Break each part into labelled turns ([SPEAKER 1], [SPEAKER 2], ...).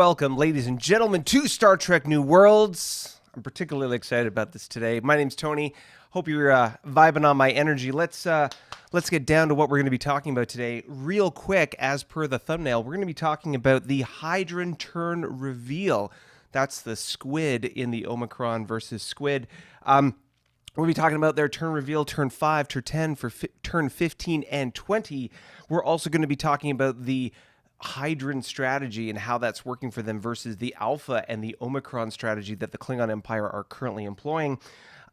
[SPEAKER 1] Welcome, ladies and gentlemen, to Star Trek New Worlds. I'm particularly excited about this today. My name's Tony. Hope you're vibing on my energy. Let's get down to what we're going to be talking about today. Real quick, as per the thumbnail, we're going to be talking about the Hydran turn reveal. That's the squid in the Omicron versus squid. We'll be talking about their turn reveal, turn 5, turn 10, for turn 15 and 20. We're also going to be talking about the Hydran strategy and how that's working for them versus the Alpha and the Omicron strategy that the Klingon Empire are currently employing.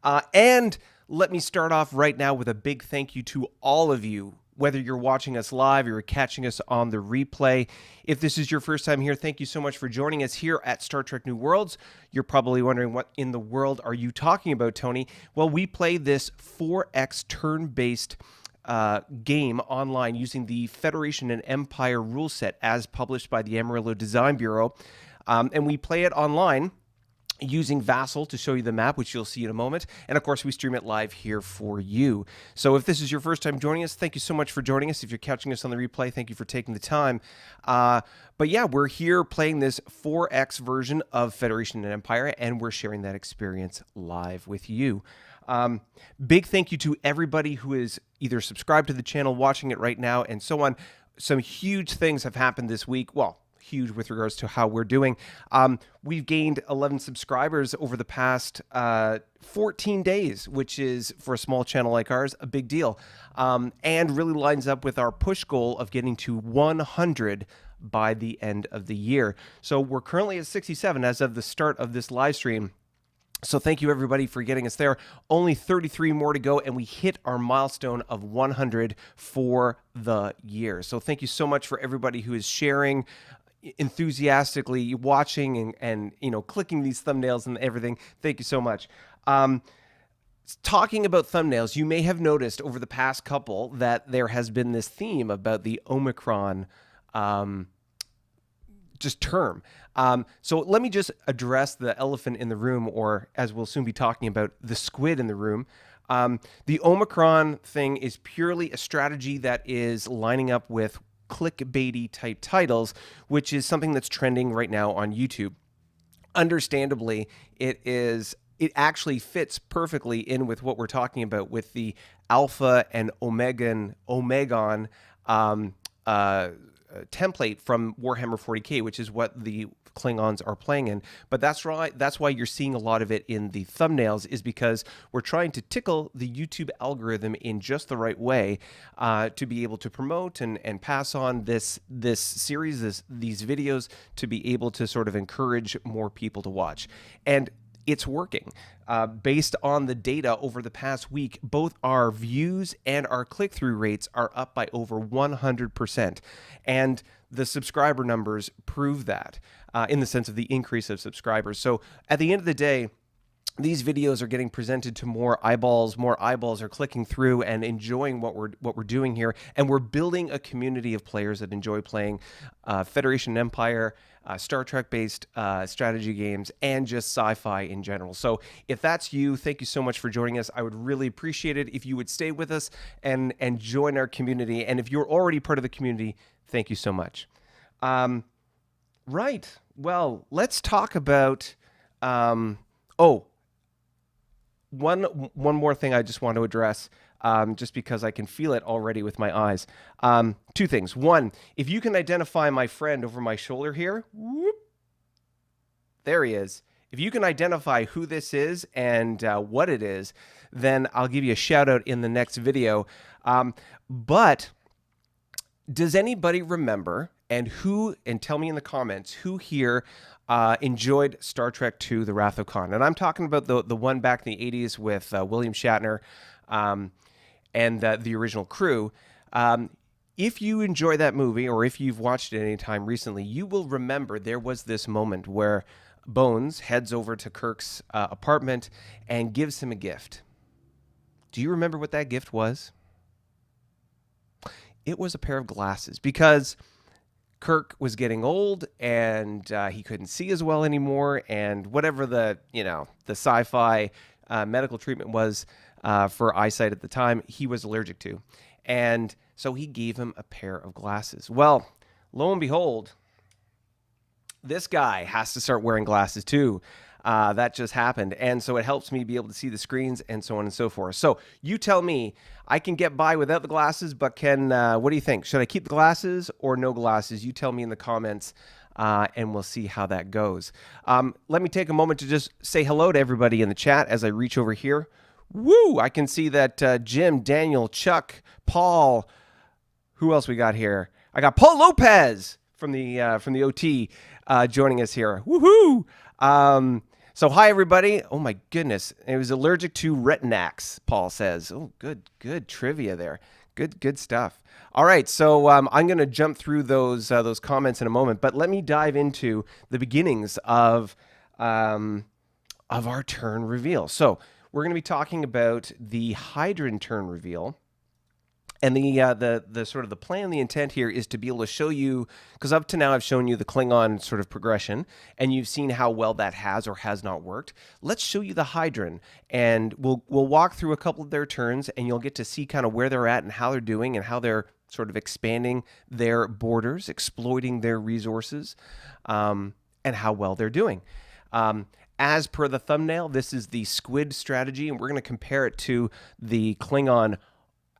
[SPEAKER 1] And let me start off right now with a big thank you to all of you, whether you're watching us live or you're catching us on the replay. If this is your first time here, thank you so much for joining us here at Star Trek New Worlds. You're probably wondering, what in the world are you talking about, Tony? Well, we play this 4X turn-based game online using the Federation and Empire rule set as published by the Amarillo Design Bureau. And we play it online using Vassal to show you the map, which you'll see in a moment. And of course, we stream it live here for you. So if this is your first time joining us, thank you so much for joining us. If you're catching us on the replay, thank you for taking the time. But yeah, we're here playing this 4X version of Federation and Empire, and we're sharing that experience live with you. Big thank you to everybody who is either subscribed to the channel, watching it right now, and so on. Some huge things have happened this week. Well, huge with regards to how we're doing. We've gained 11 subscribers over the past 14 days, which is, for a small channel like ours, a big deal. And really lines up with our push goal of getting to 100 by the end of the year. So we're currently at 67 as of the start of this live stream. So thank you, everybody, for getting us there. Only 33 more to go, and we hit our milestone of 100 for the year. So thank you so much for everybody who is sharing, enthusiastically watching, and you know, clicking these thumbnails and everything. Thank you so much. Talking about thumbnails, you may have noticed over the past couple that there has been this theme about the Omicron just term. So let me just address the elephant in the room, or as we'll soon be talking about, the squid in the room. The Omicron thing is purely a strategy that is lining up with clickbaity type titles, which is something that's trending right now on YouTube. Understandably, it actually fits perfectly in with what we're talking about with the Alpha and Omegon template from Warhammer 40K, which is what the Klingons are playing in. But that's right. That's why you're seeing a lot of it in the thumbnails, is because we're trying to tickle the YouTube algorithm in just the right way to be able to promote and pass on this series, these videos, to be able to sort of encourage more people to watch. And it's working. Based on the data over the past week, both our views and our click-through rates are up by over 100%. And the subscriber numbers prove that in the sense of the increase of subscribers. So at the end of the day, these videos are getting presented to more eyeballs are clicking through and enjoying what we're doing here, and we're building a community of players that enjoy playing Federation and Empire, Star Trek based strategy games, and just sci-fi in general. So if that's you, thank you so much for joining us. I would really appreciate it if you would stay with us and join our community. And if you're already part of the community, thank you so much. Right. Well, let's talk about one more thing I just want to address, just because I can feel it already with my eyes. Two things. One, if you can identify my friend over my shoulder here, whoop, there he is. If you can identify who this is and what it is, then I'll give you a shout out in the next video. But does anybody remember, and tell me in the comments, who here enjoyed Star Trek II, The Wrath of Khan? And I'm talking about the one back in the 80s with William Shatner and the original crew. If you enjoy that movie, or if you've watched it any time recently, you will remember there was this moment where Bones heads over to Kirk's apartment and gives him a gift. Do you remember what that gift was? It was a pair of glasses, because Kirk was getting old and he couldn't see as well anymore, and whatever the sci-fi medical treatment was for eyesight at the time, he was allergic to. And so he gave him a pair of glasses. Well, lo and behold, this guy has to start wearing glasses too. That just happened. And so it helps me be able to see the screens and so on and so forth. So you tell me, I can get by without the glasses, but what do you think? Should I keep the glasses or no glasses? You tell me in the comments, and we'll see how that goes. Let me take a moment to just say hello to everybody in the chat as I reach over here. Woo! I can see that Jim, Daniel, Chuck, Paul. Who else we got here? I got Paul Lopez from the OT joining us here. Woohoo! So hi, everybody. Oh, my goodness. It was allergic to Retinax, Paul says. Oh, good trivia there. Good stuff. All right, so I'm going to jump through those comments in a moment, but let me dive into the beginnings of our turn reveal. So we're going to be talking about the Hydran turn reveal, And the sort of the plan, the intent here is to be able to show you, because up to now I've shown you the Klingon sort of progression, and you've seen how well that has or has not worked. Let's show you the Hydran, and we'll walk through a couple of their turns, and you'll get to see kind of where they're at and how they're doing and how they're sort of expanding their borders, exploiting their resources, and how well they're doing. As per the thumbnail, this is the Squid strategy, and we're going to compare it to the Klingon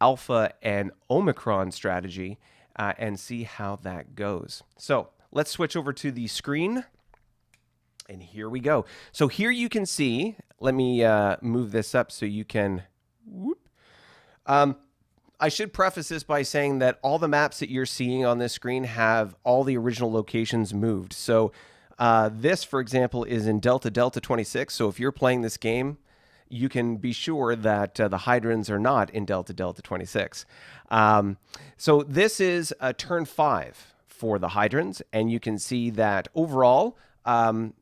[SPEAKER 1] Alpha and Omicron strategy and see how that goes. So let's switch over to the screen. And here we go. So here you can see, let me move this up so you can, whoop. I should preface this by saying that all the maps that you're seeing on this screen have all the original locations moved. So this, for example, is in Delta 26. So if you're playing this game, you can be sure that the Hydrans are not in Delta 26. So this is turn 5 for the Hydrans, and you can see that overall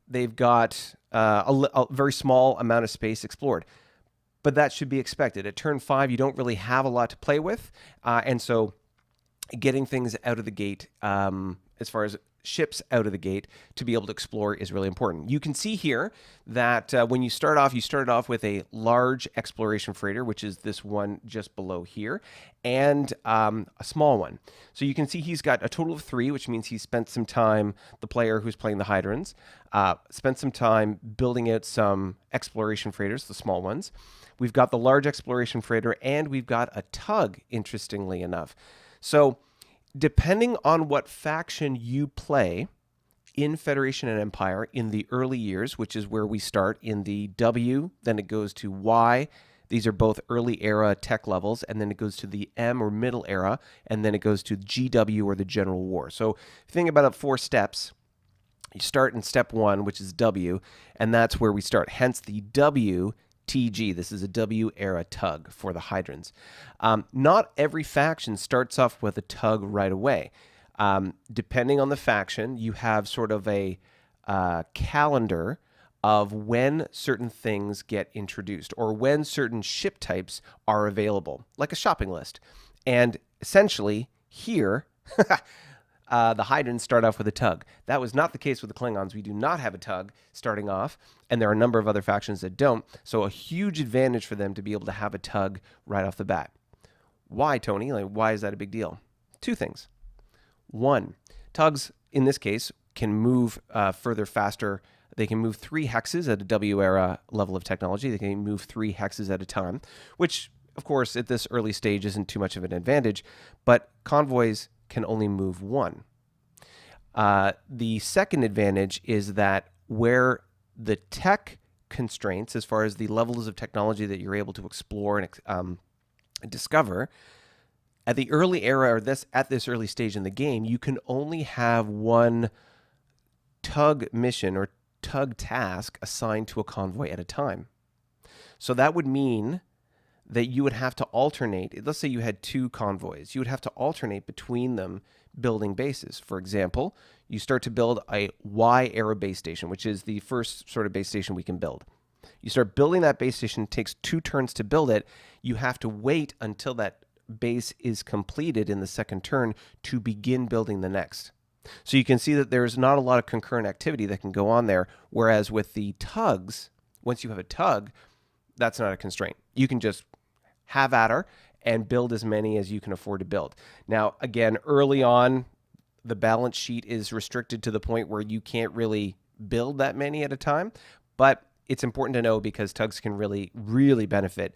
[SPEAKER 1] they've got a very small amount of space explored. But that should be expected. At turn 5, you don't really have a lot to play with, and so getting things out of the gate, as far as ships out of the gate to be able to explore is really important. You can see here that when you started off with a large exploration freighter, which is this one just below here, and a small one. So you can see he's got a total of 3, which means he spent some time, the player who's playing the Hydrans, spent some time building out some exploration freighters, the small ones. We've got the large exploration freighter, and we've got a tug, interestingly enough. So depending on what faction you play in Federation and Empire in the early years, which is where we start in the W, then it goes to Y. These are both early era tech levels, and then it goes to the M or middle era, and then it goes to GW or the General War. So if you think about it, 4 steps. You start in step 1, which is W, and that's where we start. Hence the WTG. This is a W era tug for the Hydrans. Not every faction starts off with a tug right away. Depending on the faction, you have sort of a calendar of when certain things get introduced or when certain ship types are available, like a shopping list. And essentially here, the Hydrans start off with a tug. That was not the case with the Klingons. We do not have a tug starting off, and there are a number of other factions that don't. So a huge advantage for them to be able to have a tug right off the bat. Why, Tony? Like, why is that a big deal? 2 things. 1, tugs, in this case, can move further faster. They can move 3 hexes at a W era level of technology. They can move 3 hexes at a time, which, of course, at this early stage isn't too much of an advantage, but convoys can only move 1. The second advantage is that where the tech constraints, as far as the levels of technology that you're able to explore and discover, at the early era or at this early stage in the game, you can only have 1 tug mission or tug task assigned to a convoy at a time. So that would mean that you would have to alternate. Let's say you had 2 convoys. You would have to alternate between them building bases. For example, you start to build a Y-era base station, which is the first sort of base station we can build. You start building that base station. It takes 2 turns to build it. You have to wait until that base is completed in the second turn to begin building the next. So you can see that there's not a lot of concurrent activity that can go on there, whereas with the tugs, once you have a tug, that's not a constraint. You can just have at her and build as many as you can afford to build. Now, again, early on, the balance sheet is restricted to the point where you can't really build that many at a time, but it's important to know because tugs can really, really benefit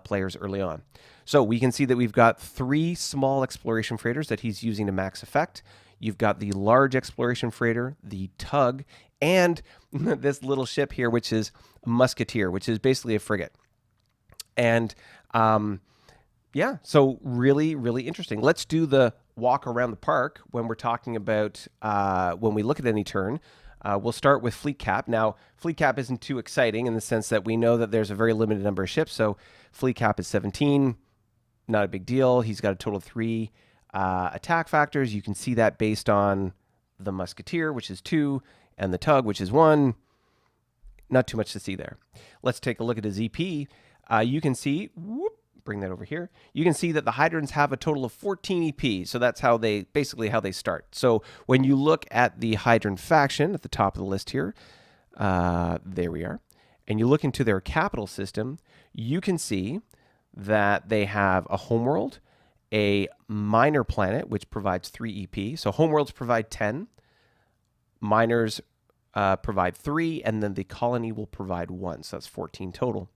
[SPEAKER 1] players early on. So we can see that we've got 3 small exploration freighters that he's using to max effect. You've got the large exploration freighter, the tug, and this little ship here, which is a musketeer, which is basically a frigate. And yeah, so really, really interesting. Let's do the walk around the park when we're talking about when we look at any turn. We'll start with fleet cap. Now, fleet cap isn't too exciting in the sense that we know that there's a very limited number of ships. So fleet cap is 17, not a big deal. He's got a total of 3 attack factors. You can see that based on the musketeer, which is 2, and the tug, which is 1. Not too much to see there. Let's take a look at his EP. You can see, bring that over here. You can see that the Hydrans have a total of 14 EP. So that's how they start. So when you look at the Hydran faction at the top of the list here, there we are, and you look into their capital system, you can see that they have a homeworld, a minor planet, which provides 3 EP. So homeworlds provide 10, minors provide 3, and then the colony will provide 1. So that's 14 total.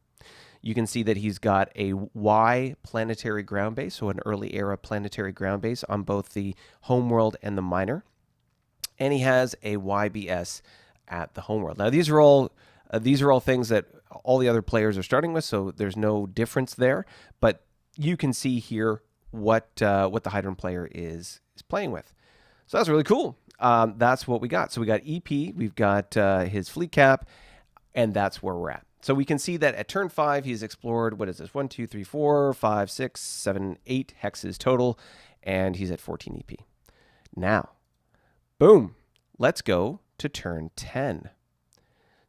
[SPEAKER 1] You can see that he's got a Y planetary ground base, so an early era planetary ground base on both the homeworld and the minor. And he has a YBS at the homeworld. Now these are all things that all the other players are starting with, so there's no difference there. But you can see here what the Hydran player is playing with. So that's really cool. That's what we got. So we got EP, we've got his fleet cap, and that's where we're at. So we can see that at turn 5, he's explored, what is this, 1, 2, 3, 4, 5, 6, 7, 8 hexes total, and he's at 14 EP. Now, boom, let's go to turn 10.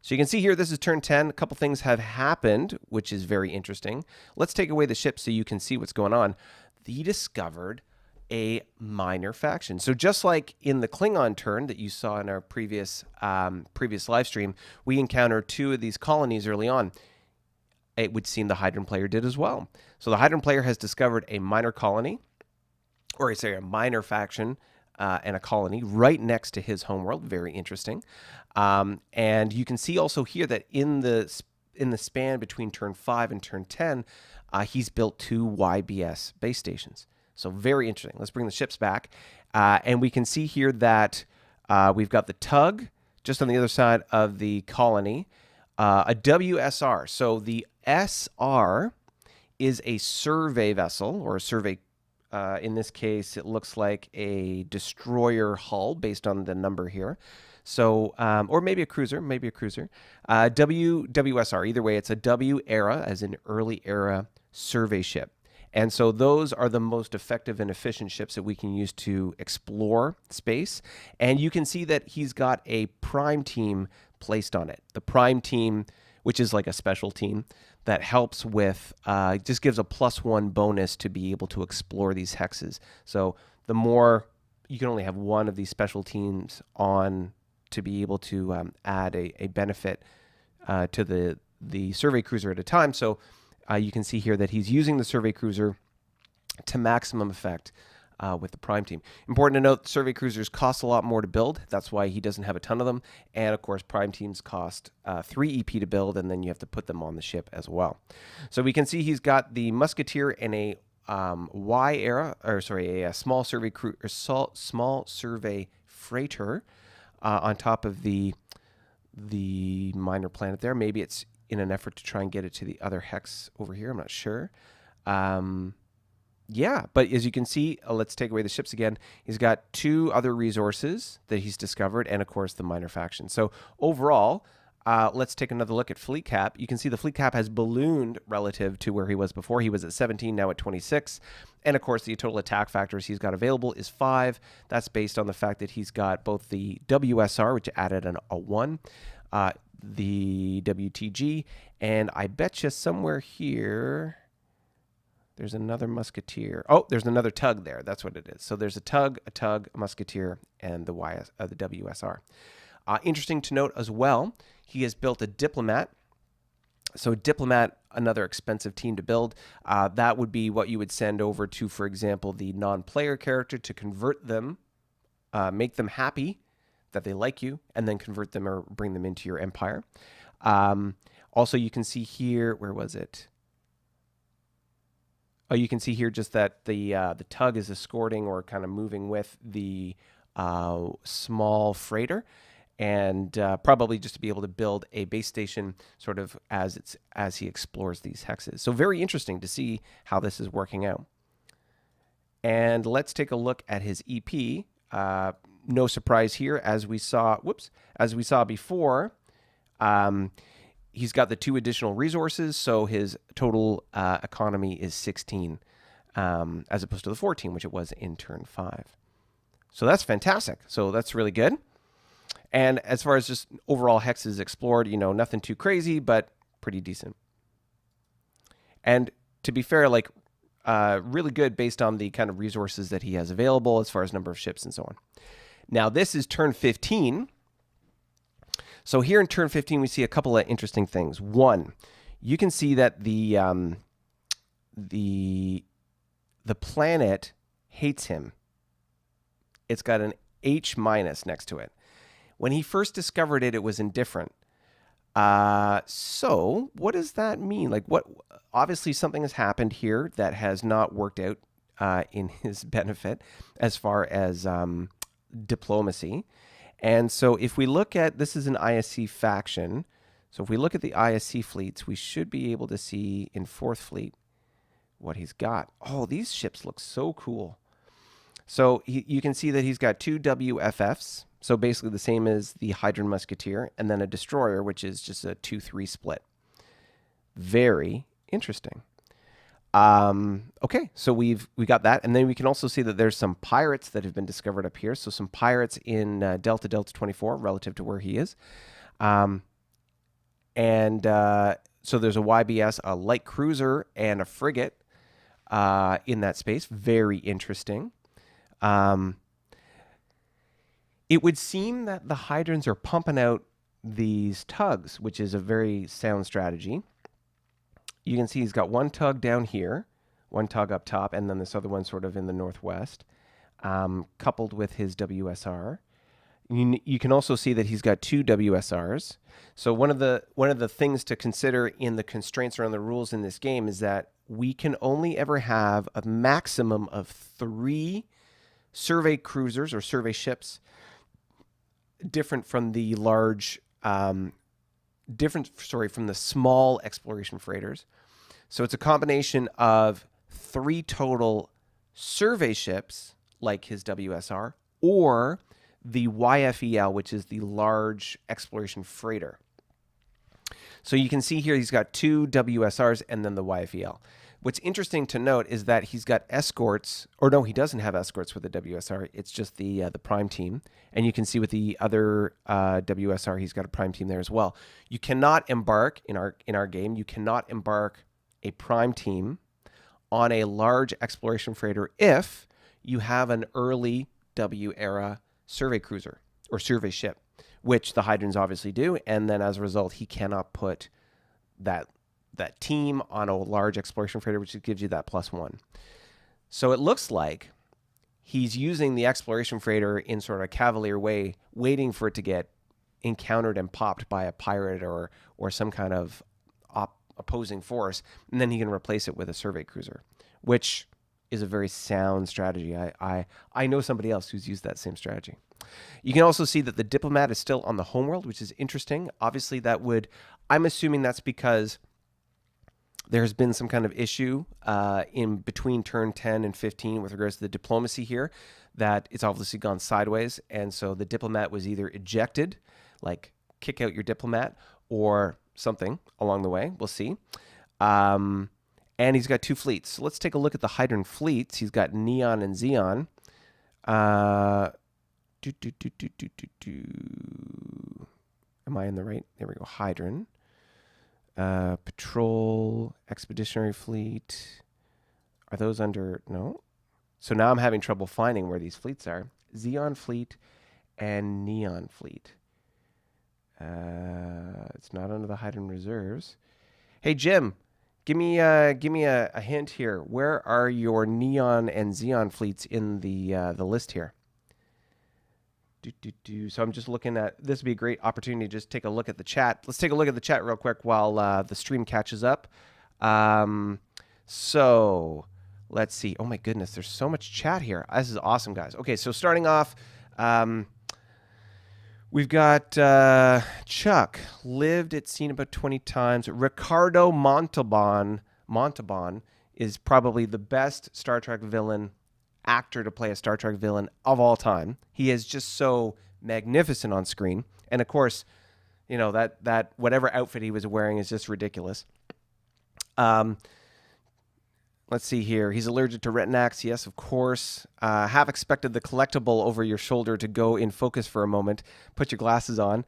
[SPEAKER 1] So you can see here, this is turn 10. A couple things have happened, which is very interesting. Let's take away the ship so you can see what's going on. He discovered a minor faction. So just like in the Klingon turn that you saw in our previous live stream, we encountered 2 of these colonies early on. It would seem the Hydran player did as well. So the Hydran player has discovered a minor colony, or sorry, a minor faction and a colony right next to his homeworld. Very interesting. And you can see also here that in the span between turn 5 and turn 10, he's built 2 YBS base stations. So very interesting. Let's bring the ships back. And we can see here that we've got the tug just on the other side of the colony, a WSR. So the SR is a survey vessel, or a survey. In this case, it looks like a destroyer hull based on the number here. So, or maybe a cruiser, WSR. Either way, it's a W era, as in early era survey ship. And so those are the most effective and efficient ships that we can use to explore space. And you can see that he's got a prime team placed on it. The prime team, which is like a special team that helps with, just gives a +1 bonus to be able to explore these hexes. So the more, you can only have one of these special teams on to be able to add a benefit to the survey cruiser at a time. So you can see here that he's using the survey cruiser to maximum effect with the prime team. Important to note, survey cruisers cost a lot more to build. That's why he doesn't have a ton of them. And of course, prime teams cost 3 EP to build, and then you have to put them on the ship as well. So we can see he's got the musketeer and a Y era, or sorry, a small survey small survey freighter on top of the minor planet there. Maybe it's in an effort to try and get it to the other hex over here. I'm not sure. Yeah, but as you can see, let's take away the ships again. He's got 2 other resources that he's discovered, and of course the minor faction. So overall, let's take another look at fleet cap. You can see the fleet cap has ballooned relative to where he was before. He was at 17, now at 26. And of course, the total attack factors he's got available is 5. That's based on the fact that he's got both the WSR, which added a 1, the WTG, and I bet you somewhere here there's another musketeer. Oh, there's another tug there. That's what it is. So there's a tug, a musketeer, and the WSR. Interesting to note as well, he has built a diplomat. So diplomat, another expensive team to build. That would be what you would send over to, for example, the non-player character to convert them, make them happy that they like you, and then convert them or bring them into your empire. Also, you can see here, where was it? Oh, you can see here just that the tug is escorting or kind of moving with the small freighter, and probably just to be able to build a base station sort of as he explores these hexes. So very interesting to see how this is working out. And let's take a look at his EP. No surprise here, as we saw before, he's got the 2 additional resources, so his total economy is 16, as opposed to the 14, which it was in turn 5. So that's fantastic. So that's really good. And as far as just overall hexes explored, nothing too crazy, but pretty decent. And to be fair, like really good based on the kind of resources that he has available as far as number of ships and so on. Now, this is turn 15. So here in turn 15, we see a couple of interesting things. One, you can see that the planet hates him. It's got an H- next to it. When he first discovered it, it was indifferent. So what does that mean? Like, what? Obviously, something has happened here that has not worked out in his benefit as far as diplomacy. And so if we look at, this is an ISC faction. So if we look at the ISC fleets, we should be able to see in 4th Fleet what he's got. Oh, these ships look so cool. So you can see that he's got 2 WFFs. So basically the same as the Hydran Musketeer, and then a destroyer, which is just a 2-3 split. Very interesting. Okay, so we got that, and then we can also see that there's some pirates that have been discovered up here. So some pirates in Delta 24 relative to where he is, so there's a YBS, a light cruiser, and a frigate in that space. Very interesting. It would seem that the Hydrans are pumping out these tugs, which is a very sound strategy. You can see he's got 1 tug down here, 1 tug up top, and then this other one sort of in the northwest, coupled with his WSR. You can also see that he's got 2 WSRs. So one of the things to consider in the constraints around the rules in this game is that we can only ever have a maximum of 3 survey cruisers or survey ships, different from the large, from the small exploration freighters. So it's a combination of 3 total survey ships, like his WSR, or the YFEL, which is the large exploration freighter. So you can see here he's got 2 WSRs and then the YFEL. What's interesting to note is that he's got escorts, or no, he doesn't have escorts with the WSR. It's just the prime team. And you can see with the other WSR, he's got a prime team there as well. You cannot embark in our game. You cannot embark a prime team on a large exploration freighter if you have an early W era survey cruiser or survey ship, which the Hydrans obviously do. And then as a result, he cannot put that team on a large exploration freighter, which gives you that +1. So it looks like he's using the exploration freighter in sort of a cavalier way, waiting for it to get encountered and popped by a pirate or some kind of opposing force, and then he can replace it with a survey cruiser, which is a very sound strategy. I know somebody else who's used that same strategy. You can also see that the Diplomat is still on the homeworld, which is interesting. Obviously, I'm assuming that's because there's been some kind of issue in between turn 10 and 15 with regards to the diplomacy here, that it's obviously gone sideways. And so the Diplomat was either ejected, like kick out your Diplomat, or something along the way. We'll see. And he's got 2 fleets. So let's take a look at the Hydran fleets. He's got Neon and Xeon. Am I in the right? There we go. Hydran. Patrol, Expeditionary Fleet. Are those under? No. So now I'm having trouble finding where these fleets are. Xeon Fleet and Neon Fleet. It's not under the Hydran Reserves. Hey, Jim, give me a hint here. Where are your Neon and Xeon fleets in the list here? So I'm just looking at, this would be a great opportunity to just take a look at the chat. Let's take a look at the chat real quick while the stream catches up. So let's see. Oh my goodness, there's so much chat here. This is awesome, guys. Okay, so starting off, we've got Chuck, lived at scene about 20 times. Ricardo Montalban is probably the best Star Trek villain actor to play a Star Trek villain of all time. He is just so magnificent on screen. And of course, you know, that whatever outfit he was wearing is just ridiculous. Let's see here. He's allergic to Retinax. Yes, of course. Have expected the collectible over your shoulder to go in focus for a moment. Put your glasses on.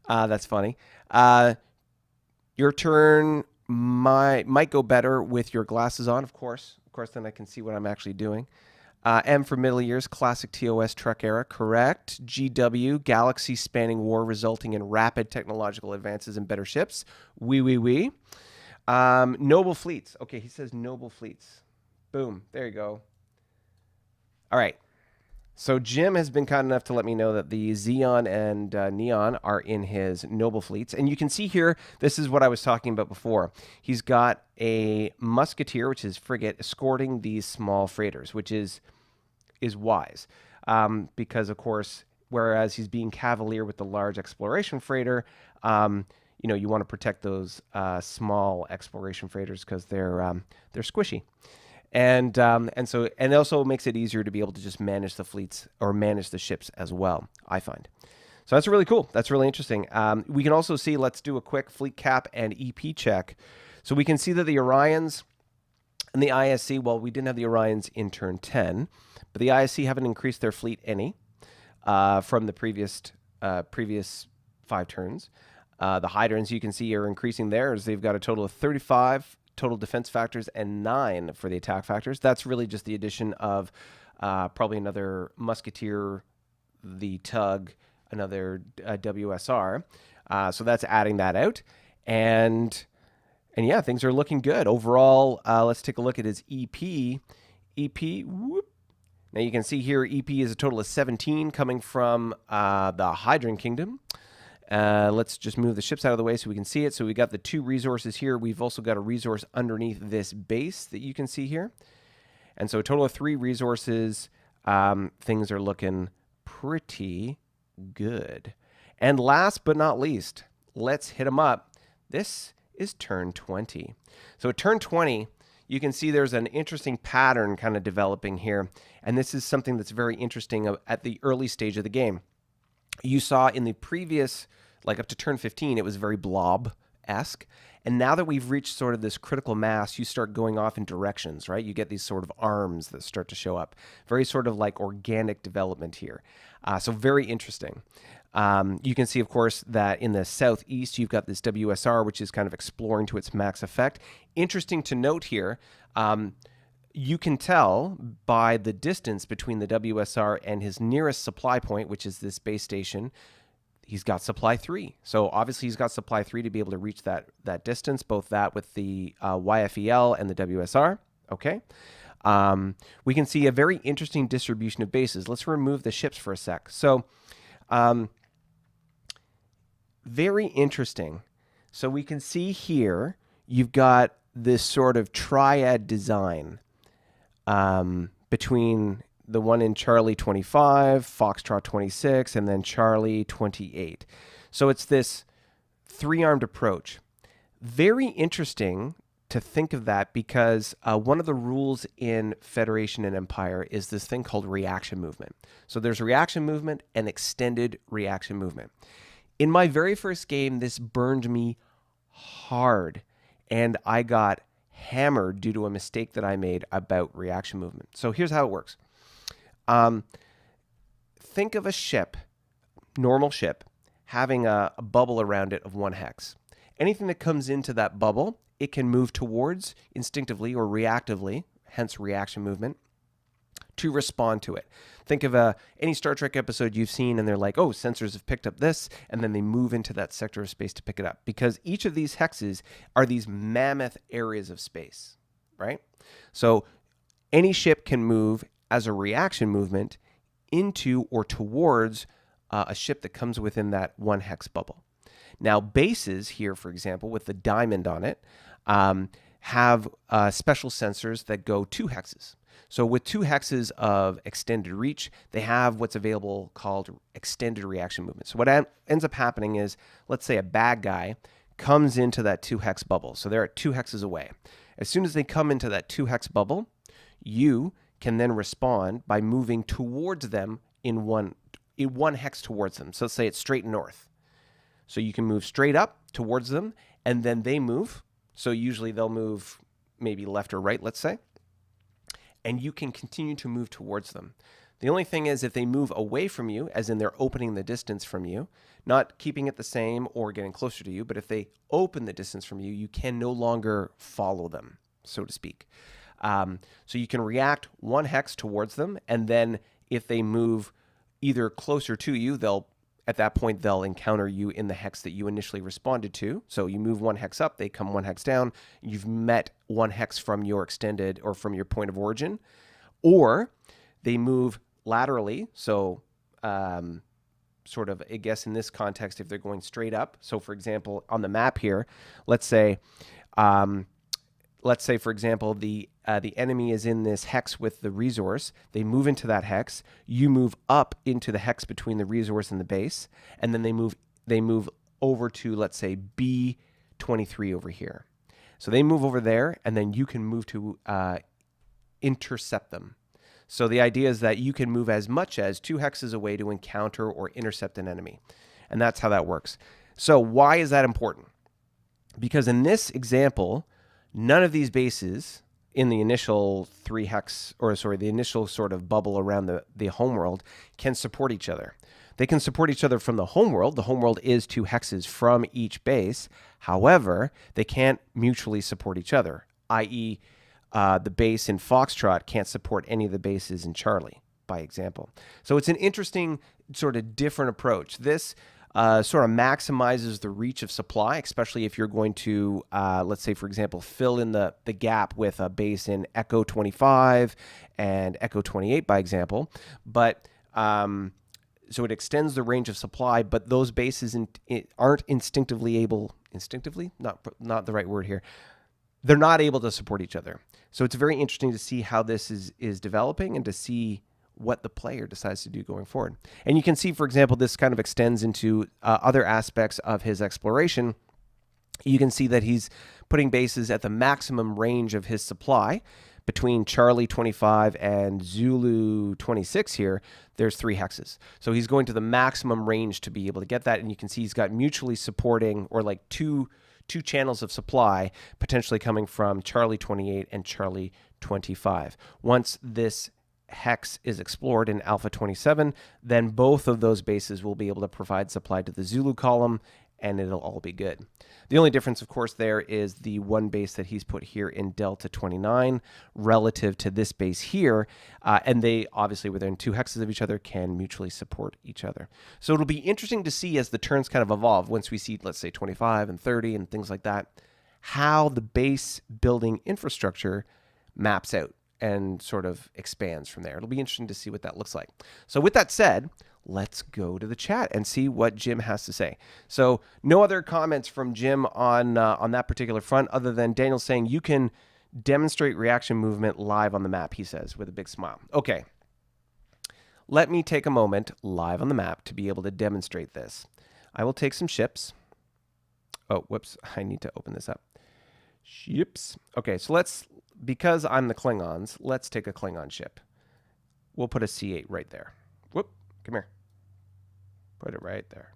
[SPEAKER 1] That's funny. Your turn, might go better with your glasses on, of course. Of course, then I can see what I'm actually doing. M for middle years, classic TOS Trek era, correct. GW, galaxy spanning war resulting in rapid technological advances and better ships. Oui. Noble fleets. Okay, he says noble fleets. Boom, there you go. All right. So Jim has been kind enough to let me know that the Xeon and Neon are in his noble fleets. And you can see here, this is what I was talking about before. He's got a musketeer, which is frigate, escorting these small freighters, which is wise. Because, of course, whereas he's being cavalier with the large exploration freighter, you want to protect those small exploration freighters because they're squishy. And so it also makes it easier to be able to just manage the fleets or manage the ships as well, I find. So that's really cool. That's really interesting. We can also see, let's do a quick fleet cap and EP check. So we can see that the Orions and the ISC, well, we didn't have the Orions in turn 10, but the ISC haven't increased their fleet any from the previous 5 turns. The Hydrans, you can see, are increasing theirs. They've got a total of 35 total defense factors and 9 for the attack factors. That's really just the addition of probably another musketeer, the tug, another WSR. So that's adding that out. And yeah, things are looking good. Overall, let's take a look at his EP. Whoop. Now you can see here EP is a total of 17 coming from the Hydran Kingdom. Let's just move the ships out of the way so we can see it. So we got the 2 resources here. We've also got a resource underneath this base that you can see here. And so a total of 3 resources. Things are looking pretty good. And last but not least, let's hit them up. This is turn 20. So at turn 20, you can see there's an interesting pattern kind of developing here. And this is something that's very interesting at the early stage of the game. You saw in the previous, like up to turn 15, it was very blob-esque. And now that we've reached sort of this critical mass, you start going off in directions, right? You get these sort of arms that start to show up. Very sort of like organic development here. So very interesting. You can see, of course, that in the southeast, you've got this WSR, which is kind of exploring to its max effect. Interesting to note here, you can tell by the distance between the WSR and his nearest supply point, which is this base station, he's got supply 3. So obviously he's got supply 3 to be able to reach that distance, both that with the YFEL and the WSR. Okay. We can see a very interesting distribution of bases. Let's remove the ships for a sec. So very interesting. So we can see here, you've got this sort of triad design between the one in Charlie 25, Foxtrot 26, and then Charlie 28. So it's this 3-armed approach. Very interesting to think of that because one of the rules in Federation and Empire is this thing called reaction movement. So there's reaction movement and extended reaction movement. In my very first game, this burned me hard, and I got hammered due to a mistake that I made about reaction movement. So here's how it works. Think of a ship, normal ship, having a bubble around it of 1 hex. Anything that comes into that bubble, it can move towards instinctively or reactively, hence reaction movement, to respond to it. Think of any Star Trek episode you've seen and they're like, oh, sensors have picked up this, and then they move into that sector of space to pick it up. Because each of these hexes are these mammoth areas of space, right? So any ship can move as a reaction movement into or towards a ship that comes within that 1 hex bubble. Now, bases here, for example, with the diamond on it, have special sensors that go 2 hexes. So with 2 hexes of extended reach, they have what's available called extended reaction movement. So what ends up happening is, let's say a bad guy comes into that 2 hex bubble. So they're at 2 hexes away. As soon as they come into that 2 hex bubble, you can then respond by moving towards them in one hex towards them. So let's say it's straight north. So you can move straight up towards them, and then they move. So usually they'll move maybe left or right, let's say. And you can continue to move towards them. The only thing is if they move away from you, as in they're opening the distance from you, not keeping it the same or getting closer to you, but if they open the distance from you, you can no longer follow them, so to speak. So you can react 1 hex towards them, and then if they move either closer to you, at that point they'll encounter you in the hex that you initially responded to. So you move 1 hex up, they come 1 hex down. You've met 1 hex from your extended or from your point of origin, or they move laterally. So sort of, I guess in this context, if they're going straight up. So for example, on the map here, let's say for example, the enemy is in this hex with the resource. They move into that hex. You move up into the hex between the resource and the base, and then they move over to, let's say, B23 over here. So they move over there, and then you can move to intercept them. So the idea is that you can move as much as 2 hexes away to encounter or intercept an enemy. And that's how that works. So why is that important? Because in this example, none of these bases in the initial the initial sort of bubble around the homeworld can support each other. They can support each other from the homeworld. The homeworld is 2 hexes from each base. However, they can't mutually support each other, i.e., the base in Foxtrot can't support any of the bases in Charlie, by example. So it's an interesting sort of different approach. This sort of maximizes the reach of supply, especially if you're going to, let's say, for example, fill in the gap with a base in Echo 25 and Echo 28, by example. But so it extends the range of supply, but those bases aren't instinctively, not the right word here. They're not able to support each other. So it's very interesting to see how this is developing and to see what the player decides to do going forward. And you can see, for example, this kind of extends into other aspects of his exploration. You can see that he's putting bases at the maximum range of his supply. Between Charlie 25 and Zulu 26 here, there's 3 hexes. So he's going to the maximum range to be able to get that. And you can see he's got mutually supporting, or like two channels of supply potentially coming from Charlie 28 and Charlie 25. Once this hex is explored in Alpha 27, then both of those bases will be able to provide supply to the Zulu column, and it'll all be good. The only difference, of course, there is the 1 base that he's put here in Delta 29 relative to this base here, and they obviously, within 2 hexes of each other, can mutually support each other. So it'll be interesting to see as the turns kind of evolve, once we see, let's say, 25 and 30 and things like that, how the base building infrastructure maps out and sort of expands from there. It'll be interesting to see what that looks like. So with that said, let's go to the chat and see what Jim has to say. So no other comments from Jim on that particular front, other than Daniel saying you can demonstrate reaction movement live on the map, he says, with a big smile. Okay. Let me take a moment live on the map to be able to demonstrate this. I will take some ships. Oh, whoops. I need to open this up. Ships. Okay, so because I'm the Klingons, let's take a Klingon ship. We'll put a C8 right there. Whoop, come here. Put it right there.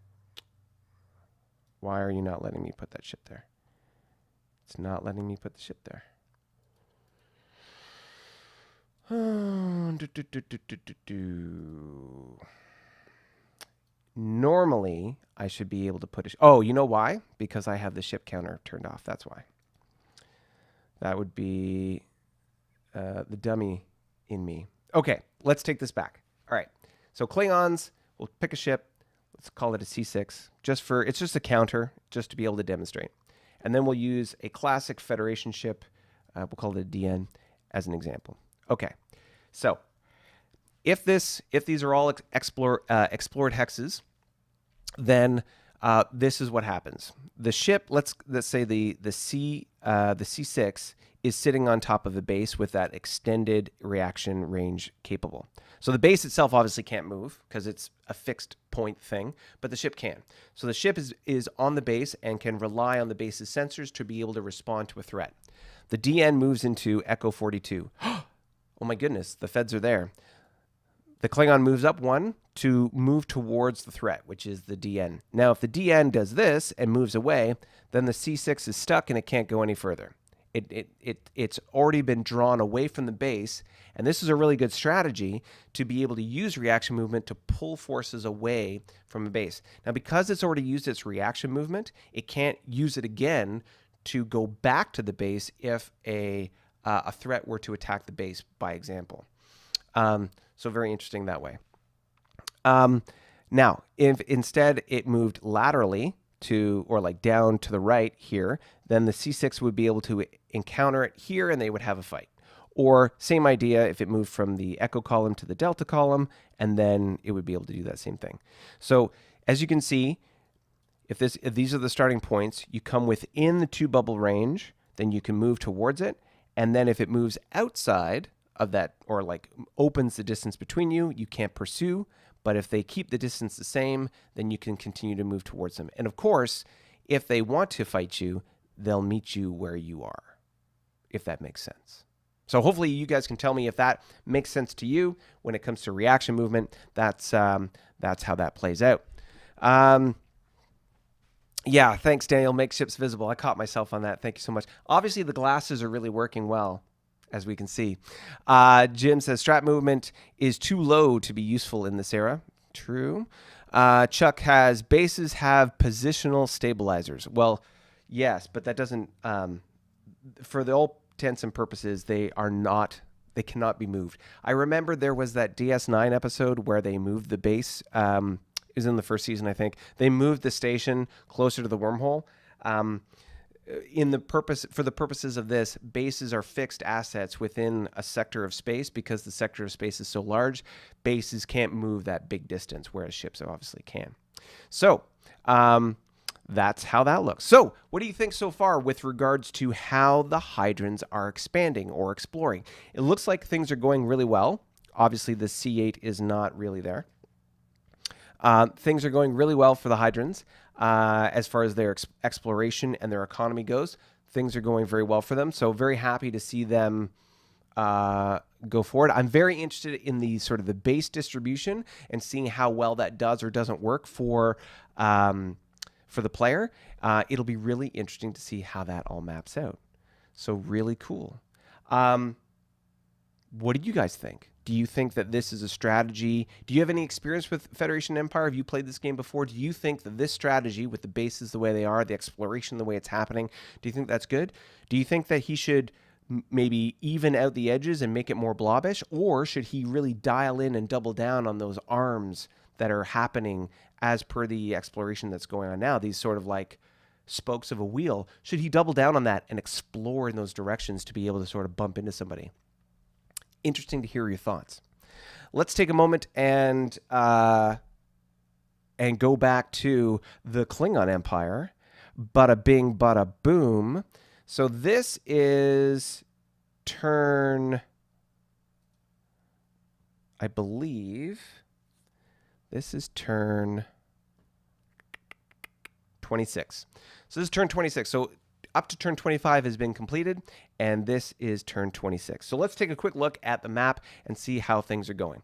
[SPEAKER 1] Why are you not letting me put that ship there? It's not letting me put the ship there. Normally, I should be able to put a... Oh, you know why? Because I have the ship counter turned off. That's why. That would be the dummy in me. Okay, let's take this back. All right, so Klingons, we'll pick a ship. Let's call it a C6. It's just a counter, just to be able to demonstrate. And then we'll use a classic Federation ship. We'll call it a DN as an example. Okay, so if these are all explored hexes, then this is what happens. The ship, let's say the C6 is sitting on top of the base with that extended reaction range capable. So the base itself obviously can't move because it's a fixed point thing, but the ship can. So the ship is on the base and can rely on the base's sensors to be able to respond to a threat. The DN moves into Echo 42. Oh my goodness, the feds are there. The Klingon moves up 1 to move towards the threat, which is the DN. Now, if the DN does this and moves away, then the C6 is stuck and it can't go any further. It's already been drawn away from the base, and this is a really good strategy to be able to use reaction movement to pull forces away from a base. Now, because it's already used its reaction movement, it can't use it again to go back to the base if a threat were to attack the base, by example. So very interesting that way. Now, if instead it moved laterally to, or like down to the right here, then the C6 would be able to encounter it here and they would have a fight. Or same idea if it moved from the echo column to the delta column, and then it would be able to do that same thing. So as you can see, if these are the starting points, you come within the 2 bubble range, then you can move towards it. And then if it moves outside of that, or like opens the distance between you, you can't pursue. But if they keep the distance the same, then you can continue to move towards them. And of course, if they want to fight you, they'll meet you where you are, if that makes sense. So hopefully you guys can tell me if that makes sense to you when it comes to reaction movement. That's how that plays out. Yeah, thanks, Daniel. Make ships visible. I caught myself on that. Thank you so much. Obviously, the glasses are really working well, as we can see. Jim says, strat movement is too low to be useful in this era. True. Chuck has, bases have positional stabilizers. Well, yes, but that doesn't, for the all intents and purposes, they cannot be moved. I remember there was that DS9 episode where they moved the base, is in the first season, I think. They moved the station closer to the wormhole. For the purposes of this, bases are fixed assets within a sector of space. Because the sector of space is so large, bases can't move that big distance, whereas ships obviously can. So that's how that looks. So what do you think so far with regards to how the Hydrans are expanding or exploring? It looks like things are going really well. Obviously, the C8 is not really there. Things are going really well for the Hydrans as far as their exploration and their economy goes. Things are going very well for them. So very happy to see them go forward. I'm very interested in the sort of the base distribution and seeing how well that does or doesn't work for the player. It'll be really interesting to see how that all maps out. So really cool. What do you guys think? Do you think that this is a strategy? Do you have any experience with Federation Empire? Have you played this game before? Do you think that this strategy, with the bases the way they are, the exploration the way it's happening, do you think that's good? Do you think that he should maybe even out the edges and make it more blobbish? Or should he really dial in and double down on those arms that are happening as per the exploration that's going on now? These sort of like spokes of a wheel. Should he double down on that and explore in those directions to be able to sort of bump into somebody? Interesting to hear your thoughts. Let's take a moment and go back to the Klingon Empire. Bada bing, bada boom. So this is turn, I believe, this is turn 26. So this is turn 26. So up to turn 25 has been completed, and this is turn 26. So let's take a quick look at the map and see how things are going.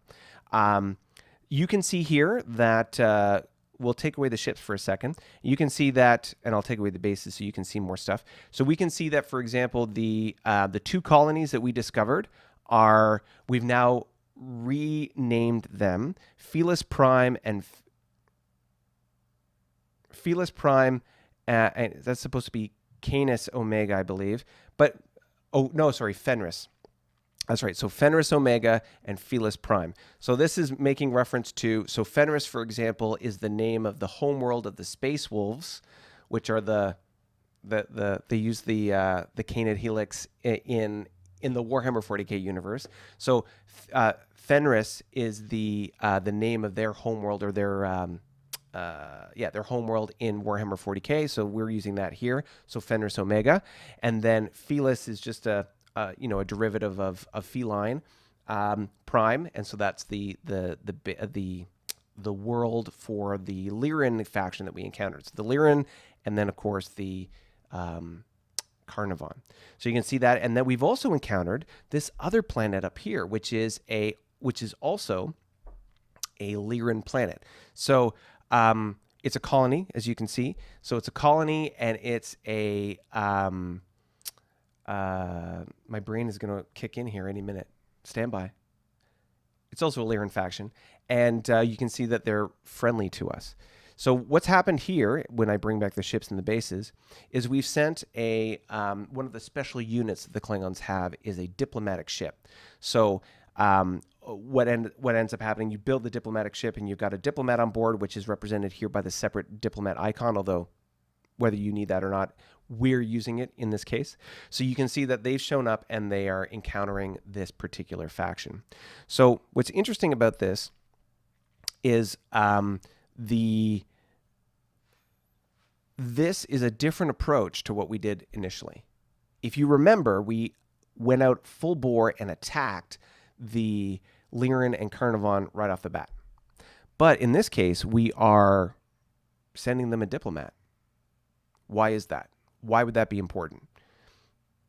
[SPEAKER 1] You can see here that we'll take away the ships for a second. You can see that, and I'll take away the bases so you can see more stuff. So we can see that, for example, the 2 colonies that we discovered are, we've now renamed them Felis Prime and and that's supposed to be Canis Omega, I believe. But, oh, no, sorry, Fenris. That's right. So Fenris Omega and Felis Prime. So this is making reference to, so Fenris, for example, is the name of the homeworld of the Space Wolves, which are they use the Canid Helix in the Warhammer 40k universe. So Fenris is the name of their homeworld, or their their homeworld in Warhammer 40k. So we're using that here. So Fenris Omega, and then Felis is just a derivative of feline Prime, and so that's the world for the Lyran faction that we encountered. So the Lyran, and then of course the Carnivon. So you can see that, and then we've also encountered this other planet up here, which is also a Lyran planet. So it's a colony, as you can see. So it's a colony, and it's a My brain is going to kick in here any minute. Stand by. It's also a Lyran faction, and you can see that they're friendly to us. So what's happened here, when I bring back the ships and the bases, is we've sent a one of the special units that the Klingons have is a diplomatic ship. So what ends up happening, you build the diplomatic ship, and you've got a diplomat on board, which is represented here by the separate diplomat icon, although whether you need that or not, we're using it in this case. So you can see that they've shown up and they are encountering this particular faction. So what's interesting about this is this is a different approach to what we did initially. If you remember, we went out full bore and attacked the Lyran and Carnarvon right off the bat. But in this case, we are sending them a diplomat. Why is that? Why would that be important?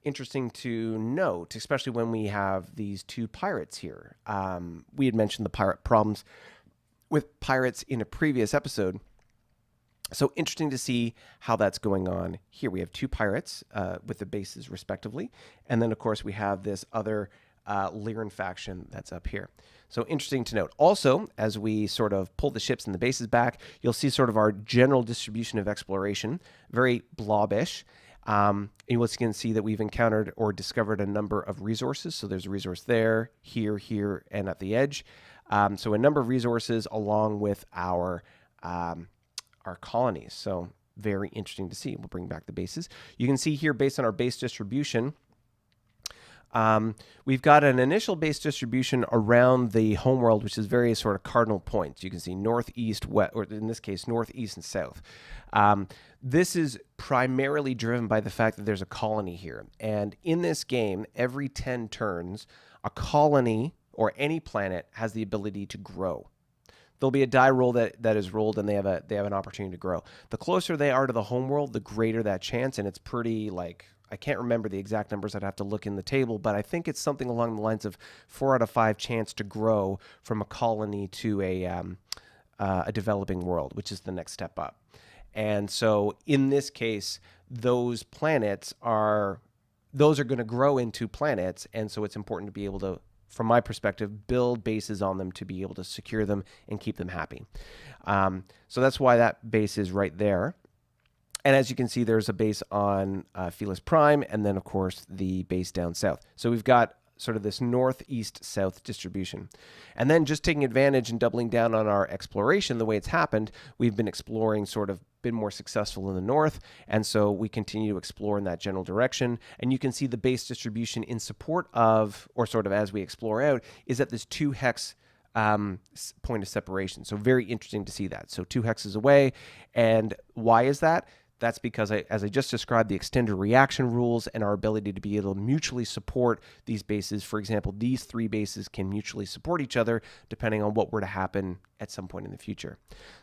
[SPEAKER 1] Interesting to note, especially when we have these two pirates here. We had mentioned the pirate problems with pirates in a previous episode. So interesting to see how that's going on here. We have two pirates with the bases respectively. And then, of course, we have this other Lyran faction that's up here. So interesting to note. Also, as we sort of pull the ships and the bases back, you'll see sort of our general distribution of exploration, very blobbish. And you can see that we've encountered or discovered a number of resources. So there's a resource there, here, and at the edge. So a number of resources along with our colonies. So very interesting to see. We'll bring back the bases. You can see here, based on our base distribution, we've got an initial base distribution around the homeworld, which is various sort of cardinal points. You can see north, east, west, or in this case, north, east, and south. This is primarily driven by the fact that there's a colony here. And in this game, every 10 turns, a colony or any planet has the ability to grow. There'll be a die roll that is rolled, and they have an opportunity to grow. The closer they are to the homeworld, the greater that chance, and it's pretty, like, I can't remember the exact numbers. I'd have to look in the table, but I think it's something along the lines of 4 out of 5 chance to grow from a colony to a developing world, which is the next step up. And so in this case, those planets are going to grow into planets, and so it's important to be able to, from my perspective, build bases on them to be able to secure them and keep them happy. So that's why that base is right there. And as you can see, there's a base on Felis Prime, and then, of course, the base down south. So we've got sort of this north-east-south distribution. And then just taking advantage and doubling down on our exploration, the way it's happened, we've been exploring, sort of been more successful in the north, and so we continue to explore in that general direction. And you can see the base distribution in support of, or sort of as we explore out, is at this 2 hex point of separation. So very interesting to see that. So 2 hexes away. And why is that? That's because, as I just described, the extended reaction rules and our ability to be able to mutually support these bases. For example, these 3 bases can mutually support each other depending on what were to happen at some point in the future.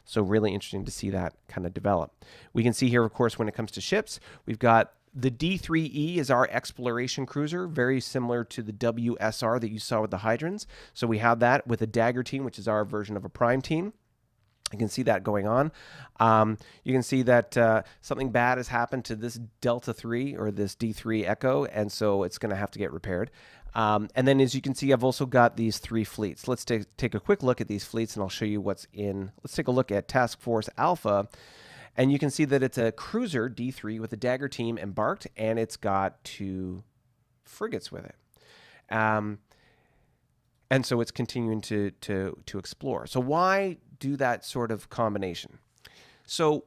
[SPEAKER 1] So really interesting to see that kind of develop. We can see here, of course, when it comes to ships, we've got the D3E is our exploration cruiser, very similar to the WSR that you saw with the Hydrans. So we have that with a Dagger team, which is our version of a Prime team. You can see that going on. You can see that something bad has happened to this Delta 3 or this D3 Echo, and so it's going to have to get repaired. And then, as you can see, I've also got these 3 fleets. Let's take a quick look at these fleets, and I'll show you what's in. Let's take a look at Task Force Alpha, and you can see that it's a cruiser D3 with a Dagger team embarked, and it's got 2 frigates with it. And so it's continuing to explore. So why do that sort of combination? So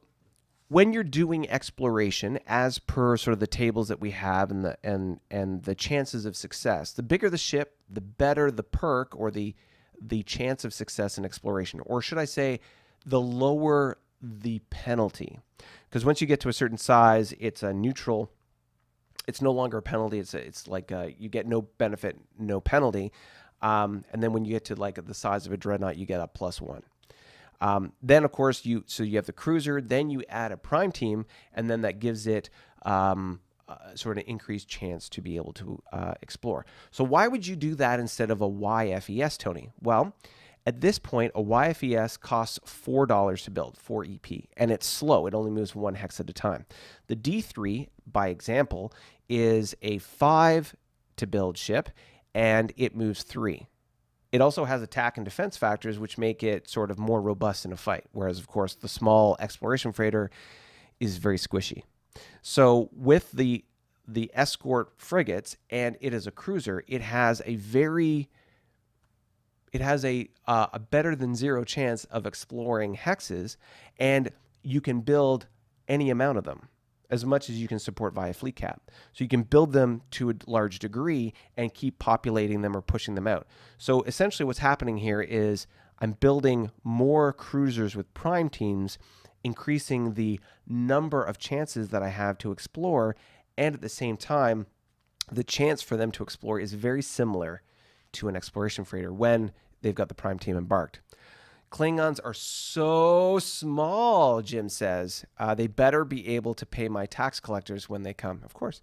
[SPEAKER 1] when you're doing exploration, as per sort of the tables that we have and the chances of success, the bigger the ship, the better the perk or the chance of success in exploration. Or should I say, the lower the penalty. Because once you get to a certain size, it's a neutral. It's no longer a penalty. It's like you get no benefit, no penalty. And then when you get to like the size of a dreadnought, you get a +1. Then, of course, you have the cruiser, then you add a prime team, and then that gives it sort of increased chance to be able to explore. So why would you do that instead of a YFES, Tony? Well, At this point, a YFES costs $4 to build, 4 EP, and it's slow. It only moves 1 hex at a time. The D3, by example, is a 5 to build ship, and it moves 3. It also has attack and defense factors, which make it sort of more robust in a fight, whereas, of course, the small exploration freighter is very squishy. So with the escort frigates, and it is a cruiser, it has a better than 0 chance of exploring hexes, and you can build any amount of them, as much as you can support via fleet cap. So you can build them to a large degree and keep populating them or pushing them out. So essentially what's happening here is I'm building more cruisers with prime teams, increasing the number of chances that I have to explore, and at the same time, the chance for them to explore is very similar to an exploration freighter when they've got the prime team embarked. Klingons are so small, Jim says. They better be able to pay my tax collectors when they come, of course.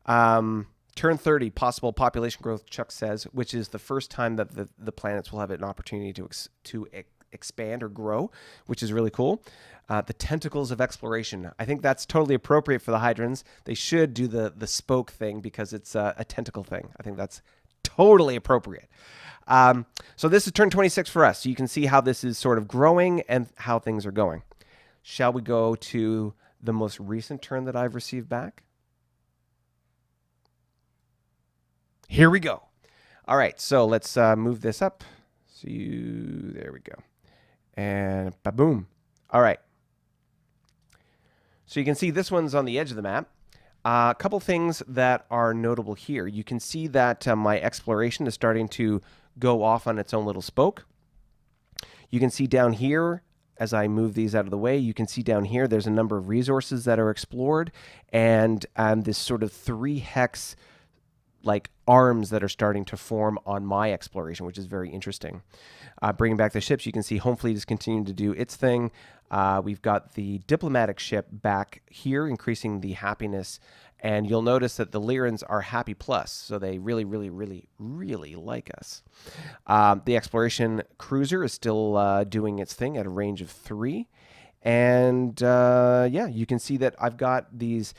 [SPEAKER 1] Turn 30, possible population growth, Chuck says, which is the first time that the planets will have an opportunity to expand or grow, which is really cool. The tentacles of exploration. I think that's totally appropriate for the Hydrans. They should do the spoke thing because it's a tentacle thing. I think that's totally appropriate. So this is turn 26 for us. So you can see how this is sort of growing and how things are going. Shall we go to the most recent turn that I've received back? Here we go. All right, so let's move this up. There we go. And ba-boom. All right. So you can see this one's on the edge of the map. A couple things that are notable here. You can see that my exploration is starting to go off on its own little spoke. You can see down here, as I move these out of the way, you can see down here there's a number of resources that are explored, and this sort of 3 hex like arms that are starting to form on my exploration, which is very interesting. Bringing back the ships, you can see Home Fleet is continuing to do its thing. We've got the diplomatic ship back here, increasing the happiness. And you'll notice that the Lyrans are happy plus, so they really, really, really, really like us. The exploration cruiser is still doing its thing at a range of 3. And yeah, you can see that I've got these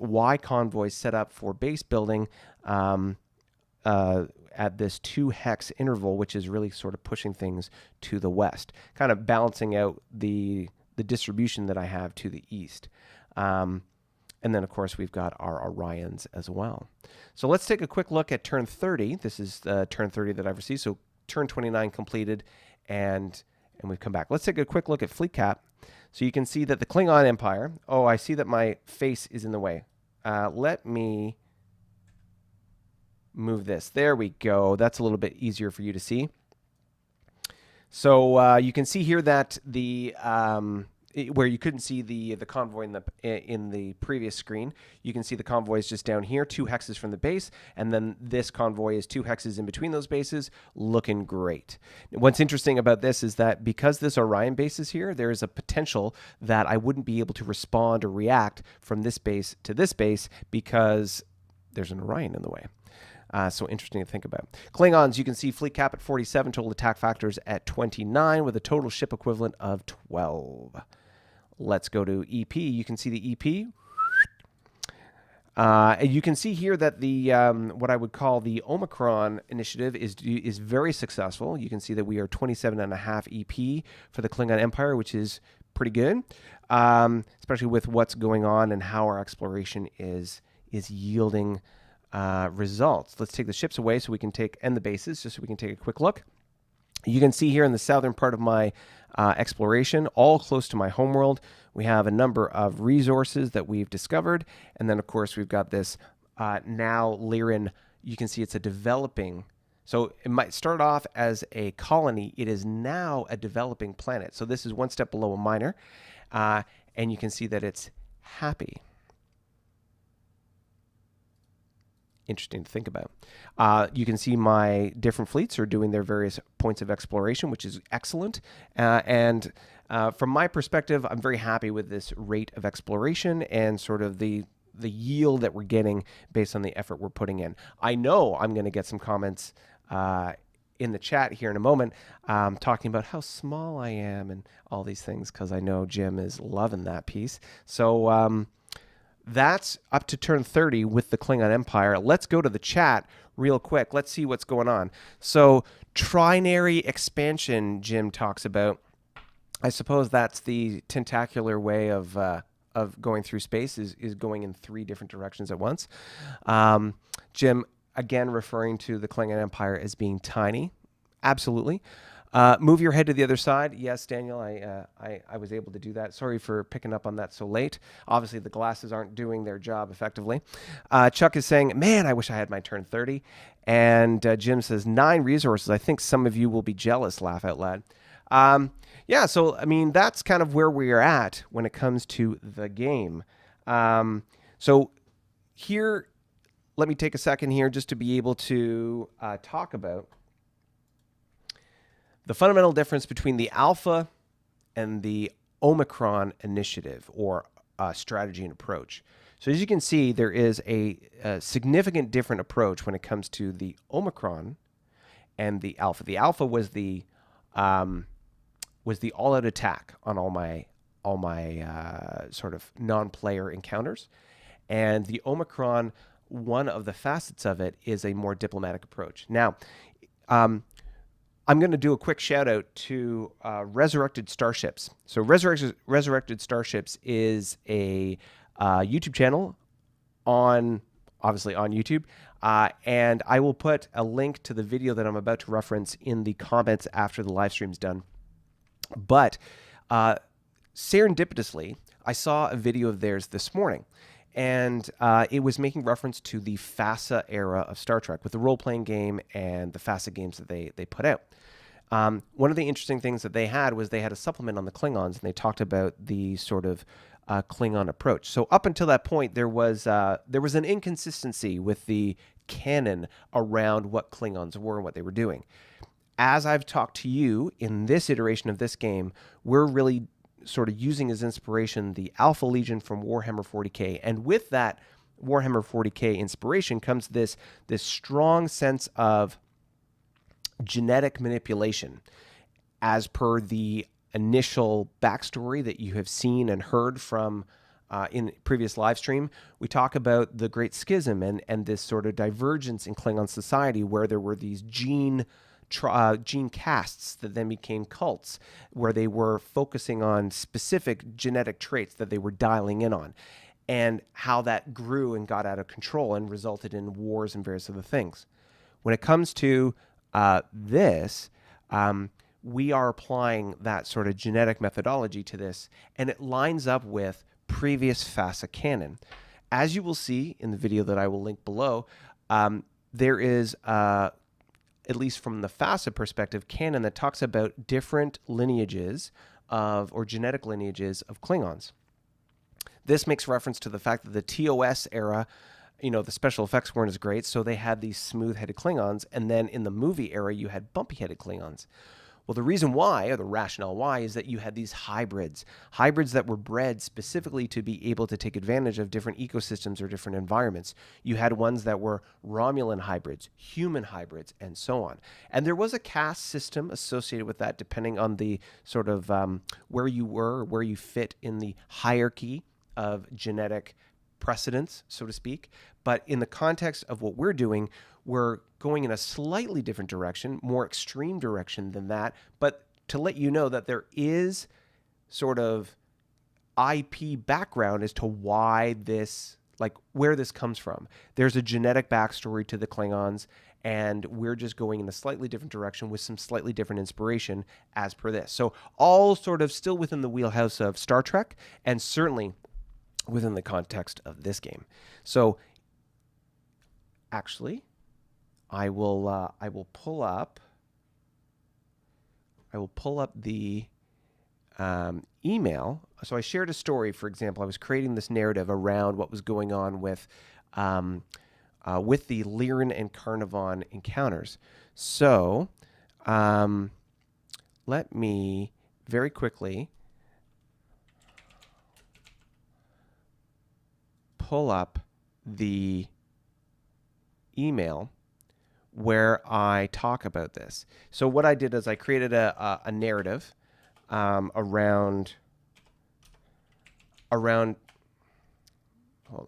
[SPEAKER 1] Y convoys set up for base building at this 2 hex interval, which is really sort of pushing things to the west, kind of balancing out the distribution that I have to the east. And then, of course, we've got our Orions as well. So let's take a quick look at turn 30. This is turn 30 that I've received. So turn 29 completed, and we've come back. Let's take a quick look at fleet cap. So you can see that the Klingon Empire, oh, I see that my face is in the way. Let me move this. There we go. That's a little bit easier for you to see. So you can see here that where you couldn't see the convoy in the previous screen, you can see the convoy is just down here, 2 hexes from the base, and then this convoy is 2 hexes in between those bases, looking great. What's interesting about this is that because this Orion base is here, there is a potential that I wouldn't be able to respond or react from this base to this base because there's an Orion in the way. So interesting to think about. Klingons, you can see fleet cap at 47, total attack factors at 29, with a total ship equivalent of 12. Let's go to EP. You can see the EP. And you can see here that the what I would call the Omicron initiative is very successful. You can see that we are 27.5 EP for the Klingon Empire, which is pretty good, especially with what's going on and how our exploration is yielding results. Let's take the ships away so we can end the bases, just so we can take a quick look. You can see here in the southern part of my exploration, all close to my homeworld, we have a number of resources that we've discovered. And then, of course, we've got this now Lyran. You can see it's a developing. So it might start off as a colony. It is now a developing planet. So this is one step below a minor. And you can see that it's happy. Interesting to think about. You can see my different fleets are doing their various points of exploration, which is excellent. And from my perspective, I'm very happy with this rate of exploration and sort of the yield that we're getting based on the effort we're putting in. I know I'm going to get some comments in the chat here in a moment, talking about how small I am and all these things, because I know Jim is loving that piece. So that's up to turn 30 with the Klingon Empire. Let's go to the chat real quick. Let's see what's going on. So trinary expansion, Jim talks about. I suppose that's the tentacular way of going through space, is going in 3 different directions at once. Jim, again, referring to the Klingon Empire as being tiny. Absolutely. Move your head to the other side. Yes, Daniel, I was able to do that. Sorry for picking up on that so late. Obviously, the glasses aren't doing their job effectively. Chuck is saying, man, I wish I had my turn 30. And Jim says, 9 resources. I think some of you will be jealous, laugh out loud. Yeah, so, I mean, that's kind of where we are at when it comes to the game. So here, let me take a second here just to be able to talk about the fundamental difference between the Alpha and the Omicron initiative, or strategy and approach. So as you can see, there is a significant different approach when it comes to the Omicron and the Alpha. The Alpha was the all-out attack on all my sort of non-player encounters, and the Omicron, one of the facets of it, is a more diplomatic approach. Now, I'm going to do a quick shout out to Resurrected Starships. So Resurrected Starships is a YouTube channel obviously on YouTube. And I will put a link to the video that I'm about to reference in the comments after the live stream's done. But serendipitously, I saw a video of theirs this morning. And it was making reference to the FASA era of Star Trek, with the role-playing game and the FASA games that they put out. One of the interesting things that they had was they had a supplement on the Klingons, and they talked about the sort of Klingon approach. So up until that point, there was an inconsistency with the canon around what Klingons were and what they were doing. As I've talked to you in this iteration of this game, we're really sort of using as inspiration the Alpha Legion from Warhammer 40K. And with that Warhammer 40K inspiration comes this strong sense of genetic manipulation, as per the initial backstory that you have seen and heard from in previous live stream. We talk about the Great Schism and this sort of divergence in Klingon society, where there were these gene castes that then became cults, where they were focusing on specific genetic traits that they were dialing in on, and how that grew and got out of control and resulted in wars and various other things. When it comes to this, we are applying that sort of genetic methodology to this, and it lines up with previous FASA canon. As you will see in the video that I will link below, there is at least from the FASA perspective, canon that talks about different lineages or genetic lineages of Klingons. This makes reference to the fact that the TOS era, the special effects weren't as great, so they had these smooth-headed Klingons, and then in the movie era, you had bumpy-headed Klingons. Well, the reason why, or the rationale why, is that you had these hybrids that were bred specifically to be able to take advantage of different ecosystems or different environments. You had ones that were Romulan hybrids, human hybrids, and so on. And there was a caste system associated with that, depending on the sort of where you were, where you fit in the hierarchy of genetic precedence, so to speak. But in the context of what we're doing, we're going in a slightly different direction, more extreme direction than that. But to let you know that there is sort of IP background as to why this, like where this comes from. There's a genetic backstory to the Klingons, and we're just going in a slightly different direction with some slightly different inspiration as per this. So all sort of still within the wheelhouse of Star Trek, and certainly within the context of this game. So actually, I will pull up the email. So I shared a story, for example. I was creating this narrative around what was going on with the Lyran and Carnarvon encounters. So let me very quickly pull up the email where I talk about this. So what I did is I created a narrative around. Hold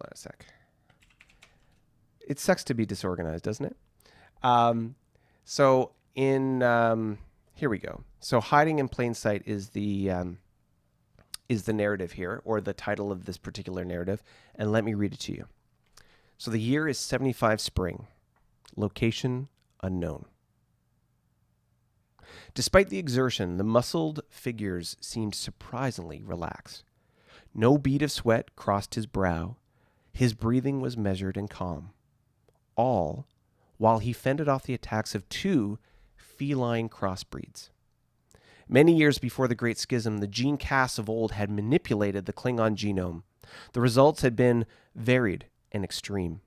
[SPEAKER 1] on a sec. It sucks to be disorganized, doesn't it? So here we go. So hiding in plain sight is the narrative here, or the title of this particular narrative, and let me read it to you. So the year is 75 spring. Location unknown. Despite the exertion, the muscled figures seemed surprisingly relaxed. No bead of sweat crossed his brow. His breathing was measured and calm. All while he fended off the attacks of two feline crossbreeds. Many years before the Great Schism, the gene casts of old had manipulated the Klingon genome. The results had been varied and extreme.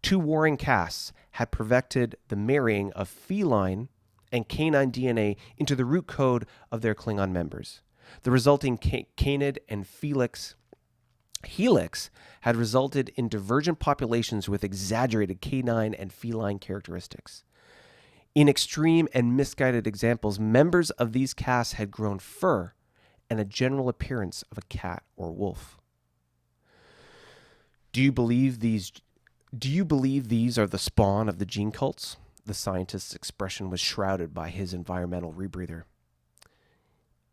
[SPEAKER 1] Two warring castes had perfected the marrying of feline and canine DNA into the root code of their Klingon members. The resulting canid and helix had resulted in divergent populations with exaggerated canine and feline characteristics. In extreme and misguided examples, members of these castes had grown fur and a general appearance of a cat or wolf. Do you believe these are the spawn of the gene cults? The scientist's expression was shrouded by his environmental rebreather.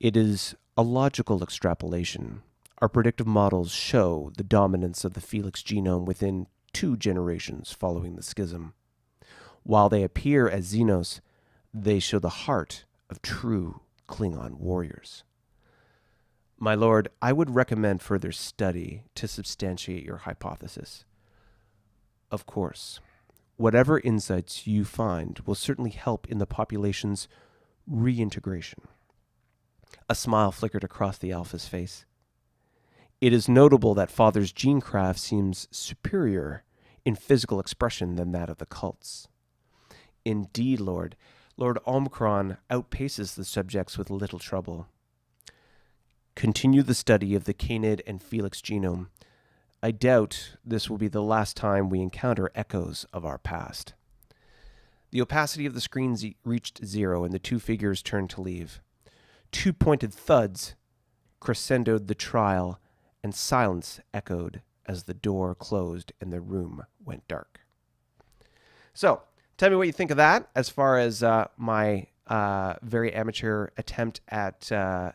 [SPEAKER 1] It is a logical extrapolation. Our predictive models show the dominance of the Felix genome within 2 generations following the schism. While they appear as Xenos, they show the heart of true Klingon warriors. My lord, I would recommend further study to substantiate your hypothesis. Of course, whatever insights you find will certainly help in the population's reintegration. A smile flickered across the Alpha's face. It is notable that Father's genecraft seems superior in physical expression than that of the cults. Indeed, Lord Omicron outpaces the subjects with little trouble. Continue the study of the canid and Felix genome. I doubt this will be the last time we encounter echoes of our past. The opacity of the screen reached 0, and the 2 figures turned to leave. 2 pointed thuds crescendoed the trial, and silence echoed as the door closed and the room went dark. So, tell me what you think of that as far as my very amateur attempt at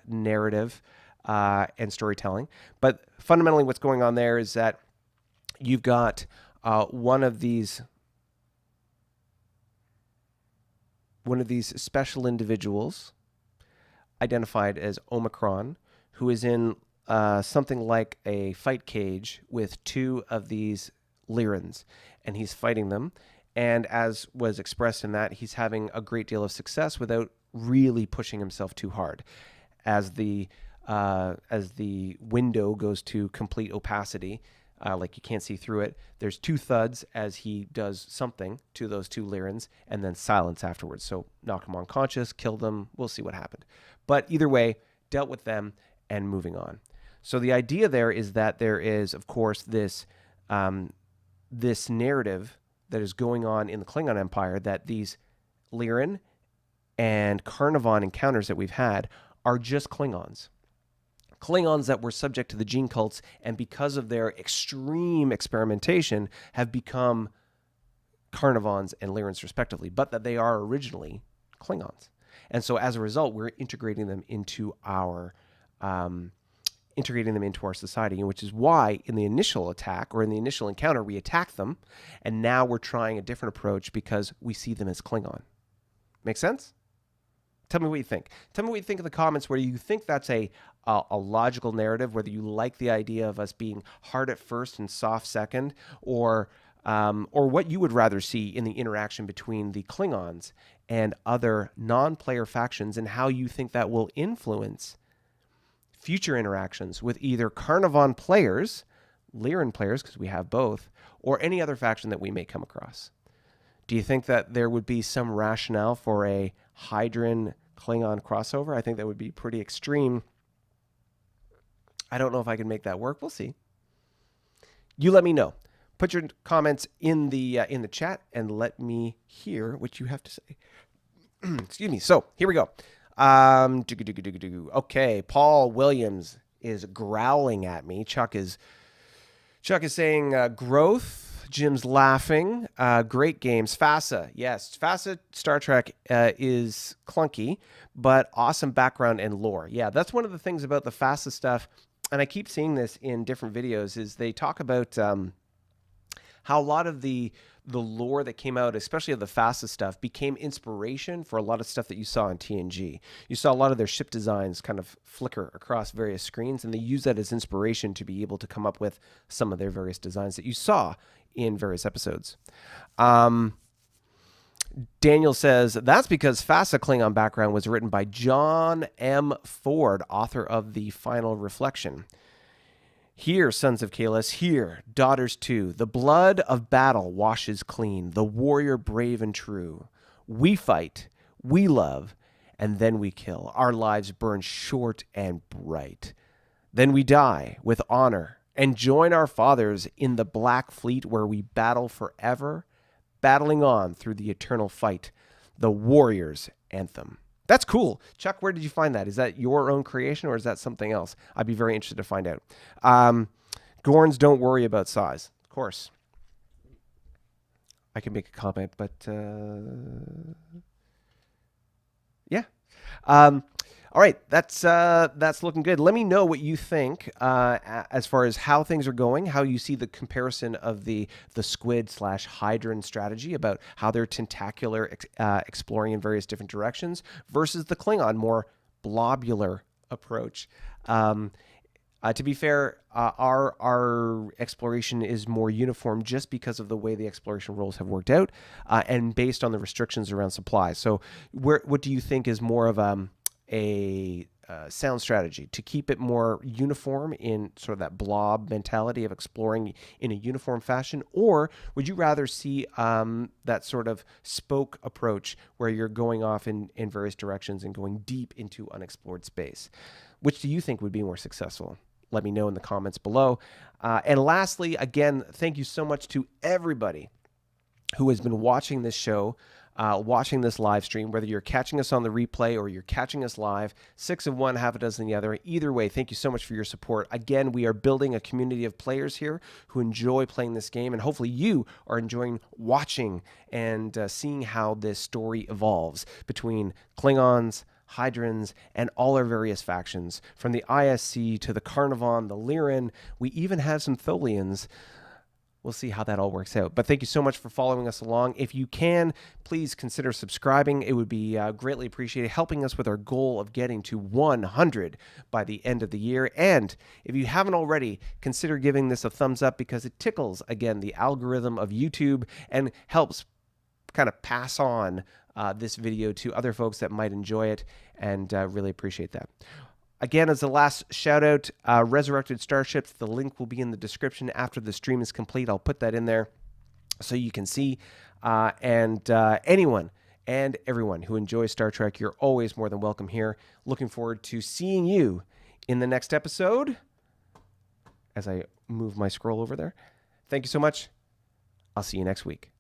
[SPEAKER 1] narrative and storytelling. But fundamentally what's going on there is that you've got one of these special individuals identified as Omicron, who is in something like a fight cage with 2 of these Lyrans, and he's fighting them. And as was expressed in that, he's having a great deal of success without really pushing himself too hard. As the window goes to complete opacity, like you can't see through it, there's 2 thuds as he does something to those 2 Lyrans, and then silence afterwards. So knock them unconscious, kill them, we'll see what happened. But either way, dealt with them and moving on. So the idea there is that there is, of course, this narrative that is going on in the Klingon Empire, that these Lyran and Carnivon encounters that we've had are just Klingons. Klingons that were subject to the gene cults, and because of their extreme experimentation, have become Carnivons and Lyrans respectively, but that they are originally Klingons. And so as a result, we're integrating them into our society, which is why in the initial attack or in the initial encounter, we attack them, and now we're trying a different approach because we see them as Klingon. Make sense? Tell me what you think. Tell me what you think in the comments, whether you think that's a logical narrative, whether you like the idea of us being hard at first and soft second, or what you would rather see in the interaction between the Klingons and other non-player factions, and how you think that will influence future interactions with either Carnivon players, Lyran players, because we have both, or any other faction that we may come across. Do you think that there would be some rationale for a Hydran Klingon crossover? I think that would be pretty extreme. I don't know if I can make that work. We'll see. You let me know. Put your comments in the chat and let me hear what you have to say. Excuse me. So here we go. Okay, Paul Williams is growling at me. Chuck is saying growth. Jim's laughing. Great games. FASA. Yes, FASA Star Trek is clunky, but awesome background and lore. Yeah, that's one of the things about the FASA stuff, and I keep seeing this in different videos, is they talk about how a lot of the lore that came out, especially of the FASA stuff, became inspiration for a lot of stuff that you saw in TNG. You saw a lot of their ship designs kind of flicker across various screens, and they use that as inspiration to be able to come up with some of their various designs that you saw in various episodes. Daniel says, that's because FASA Klingon background was written by John M. Ford, author of The Final Reflection. Hear, sons of Kalis, hear, daughters too. The blood of battle washes clean, the warrior brave and true. We fight, we love, and then we kill. Our lives burn short and bright. Then we die with honor and join our fathers in the Black Fleet where we battle forever, battling on through the eternal fight, the warrior's anthem. That's cool. Chuck, where did you find that? Is that your own creation or is that something else? I'd be very interested to find out. Gorns don't worry about size. Of course. I can make a comment, but yeah. All right, that's looking good. Let me know what you think as far as how things are going, how you see the comparison of the squid / Hydran strategy about how they're tentacular, exploring in various different directions, versus the Klingon more blobular approach. To be fair, our exploration is more uniform just because of the way the exploration roles have worked out, and based on the restrictions around supply. So, what do you think is more of a sound strategy to keep it more uniform in sort of that blob mentality of exploring in a uniform fashion? Or would you rather see that sort of spoke approach where you're going off in various directions and going deep into unexplored space? Which do you think would be more successful? Let me know in the comments below. And lastly, again, thank you so much to everybody who has been watching this show, watching this live stream, whether you're catching us on the replay or you're catching us live, 6 of one, half a dozen the other. Either way, thank you so much for your support. Again, we are building a community of players here who enjoy playing this game, and hopefully you are enjoying watching and seeing how this story evolves between Klingons, Hydrans, and all our various factions, from the ISC to the Carnivon, the Lyran. We even have some Tholians. We'll see how that all works out. But thank you so much for following us along. If you can, please consider subscribing. It would be greatly appreciated, helping us with our goal of getting to 100 by the end of the year. And if you haven't already, consider giving this a thumbs up, because it tickles, again, the algorithm of YouTube and helps kind of pass on this video to other folks that might enjoy it, and really appreciate that. Again, as the last shout out, Resurrected Starships, the link will be in the description after the stream is complete. I'll put that in there so you can see. Anyone and everyone who enjoys Star Trek, you're always more than welcome here. Looking forward to seeing you in the next episode as I move my scroll over there. Thank you so much. I'll see you next week.